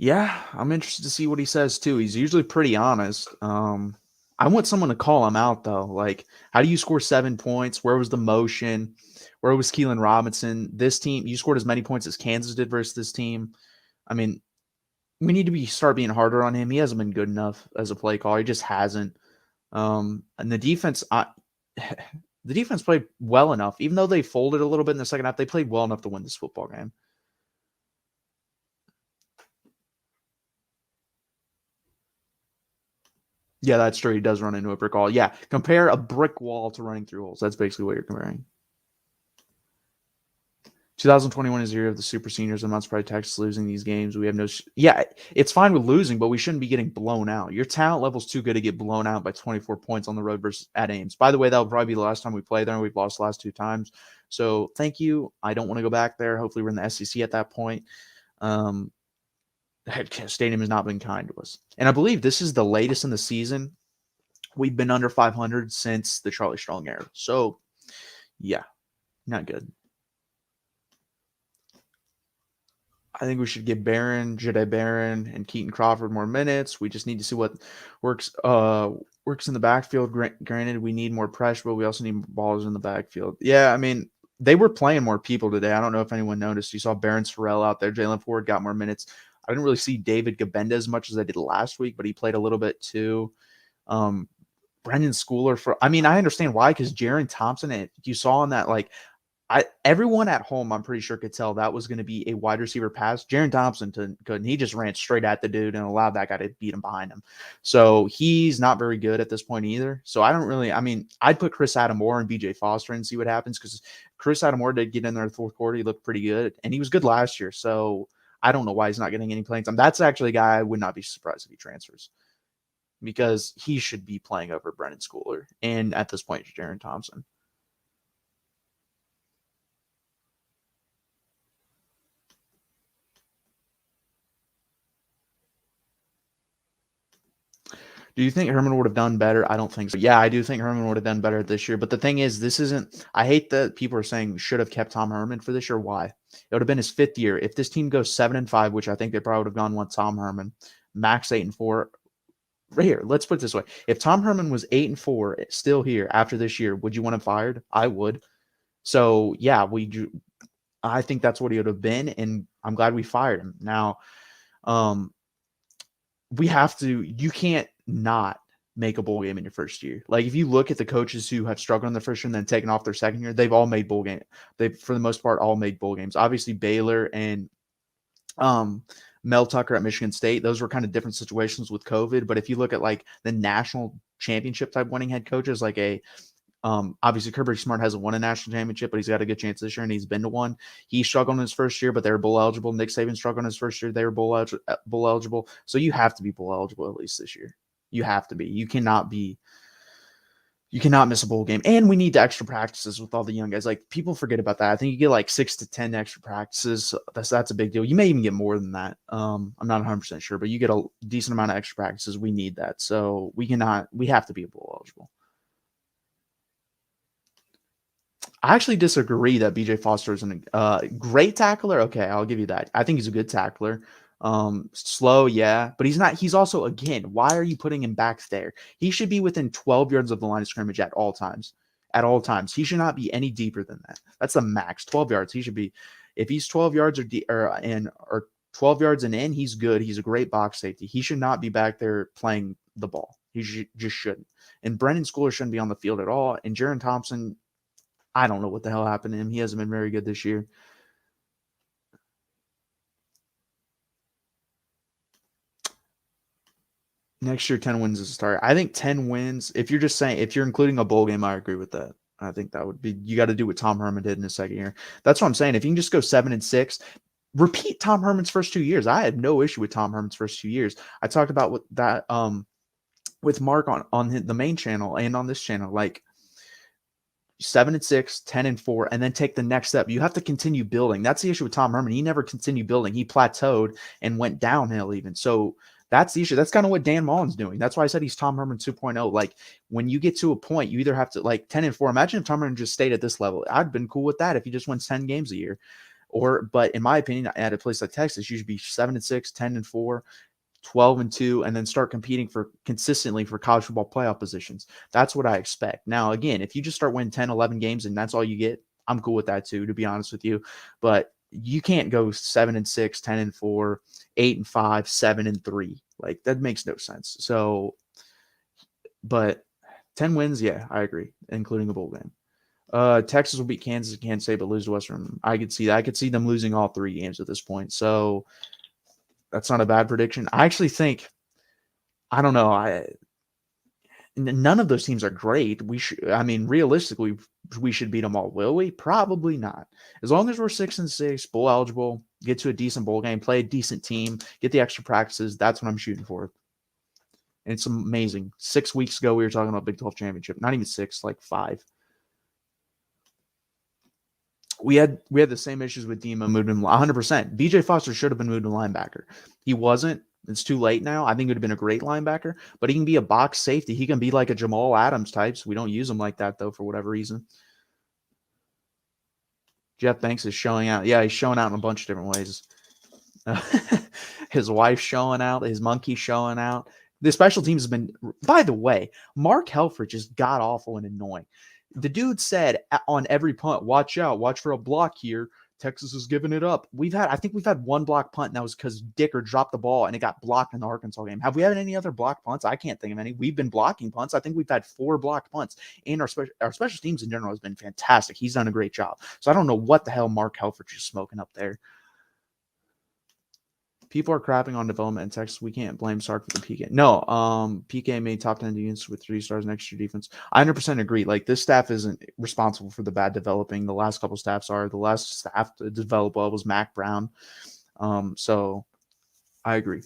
Yeah, I'm interested to see what he says too. He's usually pretty honest. I want someone to call him out though. Like, how do you score 7 points? Where was the motion? Where was Keelan Robinson? This team, you scored as many points as Kansas did versus this team. I mean, we need to start being harder on him. He hasn't been good enough as a play caller. He just hasn't. And the defense, the defense played well enough, even though they folded a little bit in the second half. They played well enough to win this football game. Yeah, that's true. He does run into a brick wall. Yeah, compare a brick wall to running through holes. That's basically what you're comparing. 2021 is the year of the super seniors. I'm not surprised Texas losing these games. We have no. Yeah, it's fine with losing, but we shouldn't be getting blown out. Your talent level's too good to get blown out by 24 points on the road versus at Ames. By the way, that will probably be the last time we play there, and we've lost the last 2 times. So thank you. I don't want to go back there. Hopefully, we're in the SEC at that point. Um, Stadium has not been kind to us, and I believe this is the latest in the season. We've been under 500 since the Charlie Strong era. So, yeah, not good. I think we should give Jedi Barron, and Keaton Crawford more minutes. We just need to see what works works in the backfield. Granted, we need more pressure, but we also need ballers in the backfield. Yeah, I mean, they were playing more people today. I don't know if anyone noticed. You saw Barron Sorrell out there. Jalen Ford got more minutes. I didn't really see David Gabenda as much as I did last week, but he played a little bit too. Brendan Schooler I mean, I understand why, because Jaron Thompson, and you saw in that, like, everyone at home, I'm pretty sure, could tell that was going to be a wide receiver pass. Jaron Thompson couldn't. He just ran straight at the dude and allowed that guy to beat him behind him. So he's not very good at this point either. So I mean, I'd put Chris Adamore and BJ Foster and see what happens, because Chris Adamore did get in there in the fourth quarter. He looked pretty good, and he was good last year. So I don't know why he's not getting any playing time. That's actually a guy I would not be surprised if he transfers, because he should be playing over Brendan Schooler and at this point, Jaron Thompson. Do you think Herman would have done better? I don't think so. Yeah, I do think Herman would have done better this year. But the thing is, this isn't. I hate that people are saying we should have kept Tom Herman for this year. Why? It would have been his 5th year. If this team goes 7-5, which I think they probably would have gone with Tom Herman, max 8-4. Right here, let's put it this way: if Tom Herman was 8-4 still here after this year, would you want him fired? I would. So yeah, I think that's what he would have been, and I'm glad we fired him. Now, we have to. You can't not make a bowl game in your first year. Like, if you look at the coaches who have struggled in the first year and then taken off their second year, they've all made bowl game. They've, for the most part, all made bowl games. Obviously, Baylor and Mel Tucker at Michigan State, those were kind of different situations with COVID. But if you look at like the national championship type winning head coaches, like obviously Kirby Smart hasn't won a national championship, but he's got a good chance this year, and he's been to one. He struggled in his first year, but they were bowl eligible. Nick Saban struggled in his first year; they were bowl eligible. So you have to be bowl eligible at least this year. You have to be. You cannot miss a bowl game. And we need the extra practices with all the young guys. Like, people forget about that. I think you get like 6 to 10 extra practices. That's a big deal. You may even get more than that. I'm not 100% sure, but you get a decent amount of extra practices. We need that. So we have to be bowl eligible. I actually disagree that BJ Foster is a great tackler. Okay, I'll give you that. I think he's a good tackler. Slow, yeah, but he's not. He's also, again, why are you putting him back there? He should be within 12 yards of the line of scrimmage at all times. At all times, he should not be any deeper than that. That's the max, 12 yards. He should be. If he's 12 yards or 12 yards and in, he's good. He's a great box safety. He should not be back there playing the ball. He just shouldn't. And Brendan Schooler shouldn't be on the field at all. And Jaron Thompson, I don't know what the hell happened to him. He hasn't been very good this year. Next year, 10 wins is a start. I think 10 wins, if you're including a bowl game, I agree with that. I think that would be, you got to do what Tom Herman did in his second year. That's what I'm saying. If you can just go 7-6, repeat Tom Herman's first 2 years. I had no issue with Tom Herman's first 2 years. I talked about that with Mark on the main channel and on this channel, like 7-6, 10-4, and then take the next step. You have to continue building. That's the issue with Tom Herman. He never continued building. He plateaued and went downhill even. So that's the issue. That's kind of what Dan Mullen's doing. That's why I said he's Tom Herman 2.0. Like, when you get to a point, you either have to, like, 10-4. Imagine if Tom Herman just stayed at this level. I'd been cool with that if he just wins 10 games a year. But in my opinion, at a place like Texas, you should be 7-6, 10-4, 12-2, and then start competing for consistently for college football playoff positions. That's what I expect. Now, again, if you just start winning 10, 11 games and that's all you get, I'm cool with that too, to be honest with you. But you can't go 7-6, 10-4, 8-5, 7-3. Like that makes no sense. So, but 10 wins, yeah, I agree, including a bowl game. Texas will beat Kansas and Kansas State, but lose to Western. I could see that. I could see them losing all 3 games at this point. So that's not a bad prediction. I actually think, I don't know, none of those teams are great. Realistically, we should beat them all. Will we? Probably not. As long as we're 6-6, bowl eligible, get to a decent bowl game, play a decent team, get the extra practices. That's what I'm shooting for. And it's amazing. 6 weeks ago, we were talking about Big 12 championship. Not even 6, like 5. We had the same issues with Dima moved him 100%. BJ Foster should have been moved to linebacker. He wasn't. It's too late now. I think it would have been a great linebacker, but he can be a box safety. He can be like a Jamal Adams type. So we don't use him like that, though, for whatever reason. Jeff Banks is showing out. Yeah, he's showing out in a bunch of different ways. His wife's showing out. His monkey's showing out. The special teams has been, by the way, Mark Helfrich is god awful and annoying. The dude said on every punt, watch out, watch for a block here. Texas is giving it up. I think we've had 1 block punt, and that was because Dicker dropped the ball and it got blocked in the Arkansas game. Have we had any other block punts? I can't think of any. We've been blocking punts. I think we've had 4 blocked punts, and our special teams in general has been fantastic. He's done a great job. So I don't know what the hell Mark Helfrich is smoking up there. People are crapping on development in Texas. We can't blame Sark for the PK. No, PK made top 10 units with 3 stars next year defense. I 100% agree. Like, this staff isn't responsible for the bad developing. The last couple staffs are. The last staff to develop well was Mac Brown. So I agree.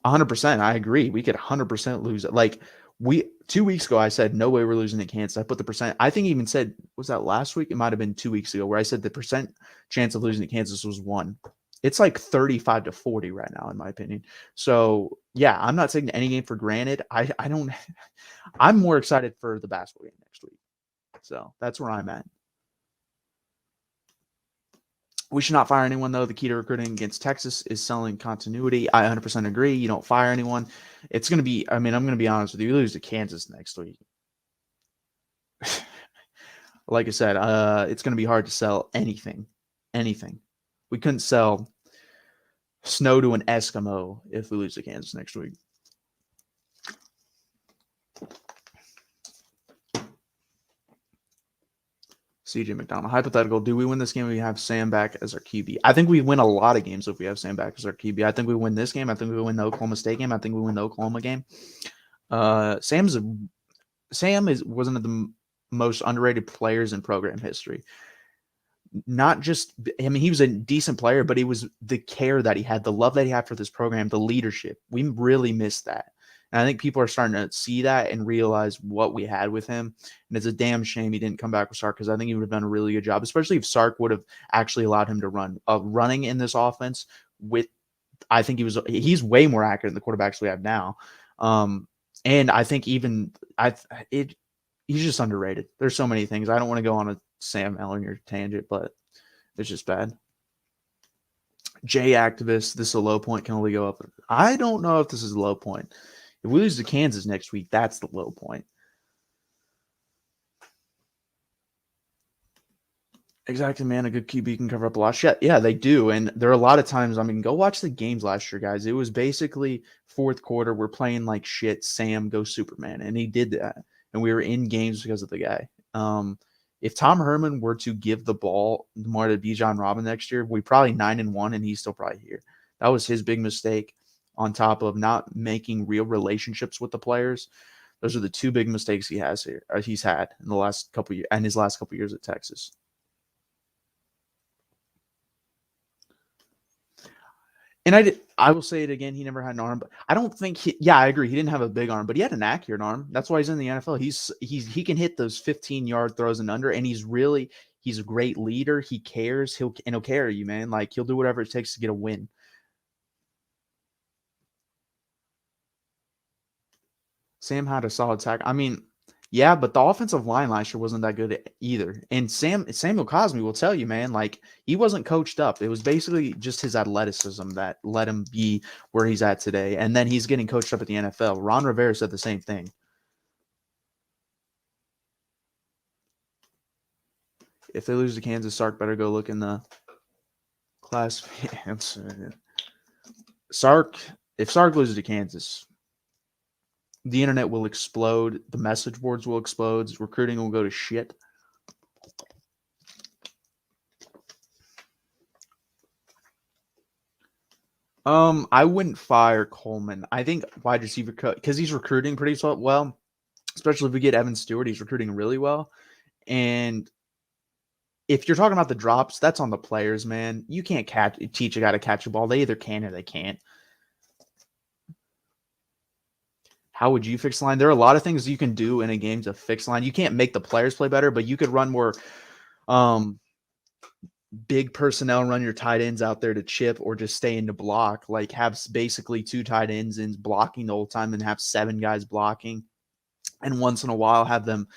100%. I agree. We could 100% lose it. Like, 2 weeks ago, I said, no way we're losing to Kansas. I put the percent. I think even said, was that last week? It might have been 2 weeks ago where I said the percent chance of losing to Kansas was 1. It's like 35-40 right now, in my opinion. So, yeah, I'm not taking any game for granted. I'm more excited for the basketball game next week. So that's where I'm at. We should not fire anyone, though. The key to recruiting against Texas is selling continuity. I 100% agree. You don't fire anyone. It's going to be, I'm going to be honest with you. We lose to Kansas next week. Like I said, it's going to be hard to sell anything. Anything. We couldn't sell snow to an Eskimo if we lose to Kansas next week. CJ McDonald. Hypothetical. Do we win this game if we have Sam back as our QB? I think we win a lot of games if we have Sam back as our QB. I think we win this game. I think we win the Oklahoma State game. I think we win the Oklahoma game. Sam is one of the most underrated players in program history. Not just, he was a decent player, but it was the care that he had, the love that he had for this program, the leadership. We really missed that. And I think people are starting to see that and realize what we had with him. And it's a damn shame he didn't come back with Sark, because I think he would have done a really good job, especially if Sark would have actually allowed him to run. Running in this offense I think he's way more accurate than the quarterbacks we have now. And I think he's just underrated. There's so many things. I don't want to go on a Sam Ellinger tangent, but it's just bad. J activist, this is a low point, can only go up. I don't know if this is a low point. If we lose to Kansas next week, that's the low point. Exactly, man. A good QB can cover up a lot of shit. Yeah, they do. And there are a lot of times, go watch the games last year, guys. It was basically fourth quarter. We're playing like shit. Sam, go Superman. And he did that. And we were in games because of the guy. If Tom Herman were to give the ball more to Bijan Robin next year, we probably 9-1, and he's still probably here. That was his big mistake, on top of not making real relationships with the players. Those are the 2 big mistakes he's had in the last couple years, and his last couple years at Texas. And I will say it again, he never had an arm, but I don't think I agree. He didn't have a big arm, but he had an accurate arm. That's why he's in the NFL. He can hit those 15-yard throws and under, and he's a great leader. He cares. He'll carry you, man. Like, he'll do whatever it takes to get a win. Sam had a solid tackle. Yeah, but the offensive line last year wasn't that good either. And Samuel Cosme will tell you, man, like he wasn't coached up. It was basically just his athleticism that let him be where he's at today. And then he's getting coached up at the NFL. Ron Rivera said the same thing. If they lose to Kansas, Sark better go look in the class. Sark, if Sark loses to Kansas, the internet will explode. The message boards will explode. Recruiting will go to shit. I wouldn't fire Coleman. I think wide receiver because he's recruiting pretty well, especially if we get Evan Stewart. He's recruiting really well. And if you're talking about the drops, that's on the players, man. You can't teach a guy to catch a ball. They either can or they can't. How would you fix the line? There are a lot of things you can do in a game to fix the line. You can't make the players play better, but you could run more big personnel, run your tight ends out there to chip or just stay in the block. Like have basically 2 tight ends and blocking the whole time and have 7 guys blocking. And once in a while have them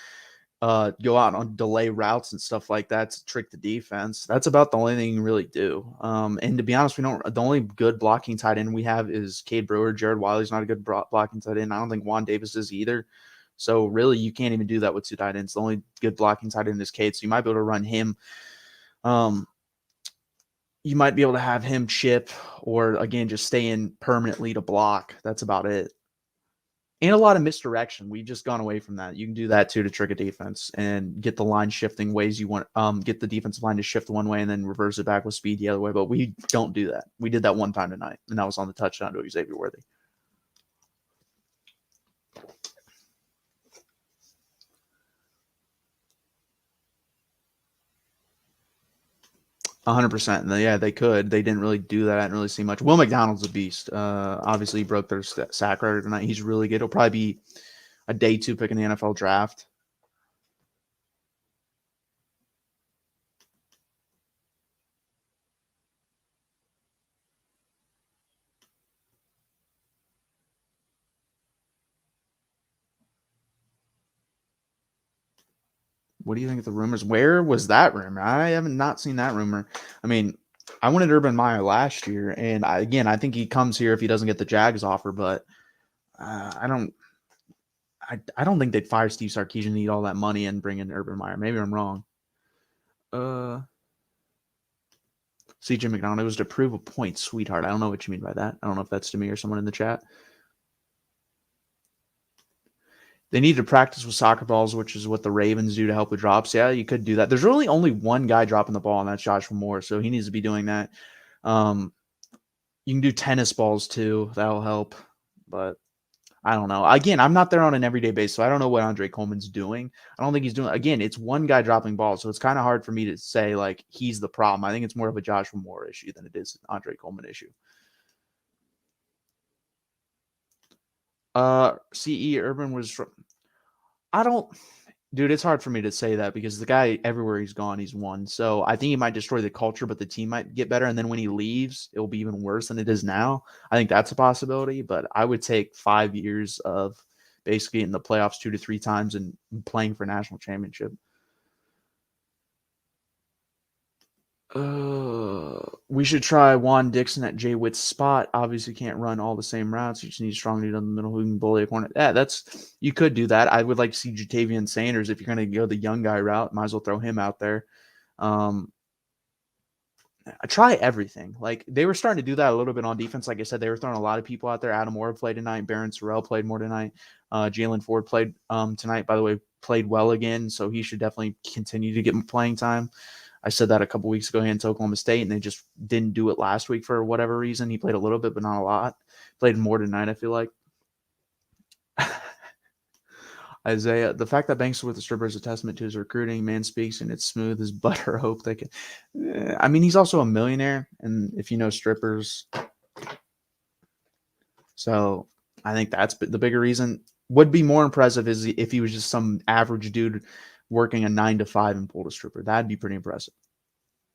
go out on delay routes and stuff like that to trick the defense. That's about the only thing you can really do. And to be honest, the only good blocking tight end we have is Cade Brewer. Jared Wiley's not a good blocking tight end. I don't think Juan Davis is either. So really, you can't even do that with 2 tight ends. The only good blocking tight end is Cade. So you might be able to run him. You might be able to have him chip or again, just stay in permanently to block. That's about it. And a lot of misdirection. We've just gone away from that. You can do that too to trick a defense and get the line shifting ways you want. Get the defensive line to shift one way and then reverse it back with speed the other way. But we don't do that. We did that one time tonight, and that was on the touchdown to Xavier Worthy. Yeah, they could. They didn't really do that. I didn't really see much. Will McDonald's a beast. Obviously, he broke their sack record tonight. He's really good. He'll probably be a day 2 pick in the NFL draft. What do you think of the rumors? Where was that rumor? I haven't not seen that rumor. I mean, I wanted Urban Meyer last year, and I think he comes here if he doesn't get the Jags offer. But I don't think they'd fire Steve Sarkisian, need all that money, and bring in Urban Meyer. Maybe I'm wrong. CJ McDonald, it was to prove a point, sweetheart. I don't know what you mean by that. I don't know if that's to me or someone in the chat. They need to practice with soccer balls, which is what the Ravens do to help with drops. Yeah, you could do that. There's really only one guy dropping the ball, and that's Joshua Moore. So he needs to be doing that. You can do tennis balls too. That'll help. But I don't know. Again, I'm not there on an everyday basis, so I don't know what Andre Coleman's doing. I don't think he's doing. Again, it's one guy dropping balls, so it's kind of hard for me to say like he's the problem. I think it's more of a Joshua Moore issue than it is an Andre Coleman issue. CE Urban was from. I don't, dude. It's hard for me to say that because the guy everywhere he's gone, he's won. So I think he might destroy the culture, but the team might get better. And then when he leaves, it will be even worse than it is now. I think that's a possibility. But I would take 5 years of basically in the playoffs 2 to 3 times and playing for a national championship. We should try Juan Dixon at Jay Witt's spot. Obviously, can't run all the same routes. You just need a strong dude in the middle who can bully a corner. Yeah, you could do that. I would like to see Jatavian Sanders if you're going to go the young guy route. Might as well throw him out there. I try everything. Like they were starting to do that a little bit on defense. Like I said, they were throwing a lot of people out there. Adam Orr played tonight. Barron Sorrell played more tonight. Jalen Ford played tonight. By the way, played well again, so he should definitely continue to get playing time. I said that a couple weeks ago against Oklahoma State, and they just didn't do it last week for whatever reason. He played a little bit, but not a lot. Played more tonight, I feel like. Isaiah, the fact that Banks with the stripper is a testament to his recruiting. Man speaks, and it's smooth as butter. Hope they can. I mean, he's also a millionaire, and if you know strippers, so I think that's the bigger reason. Would be more impressive is if he was just some average dude working a 9 to 5 and pulled a stripper. That'd be pretty impressive.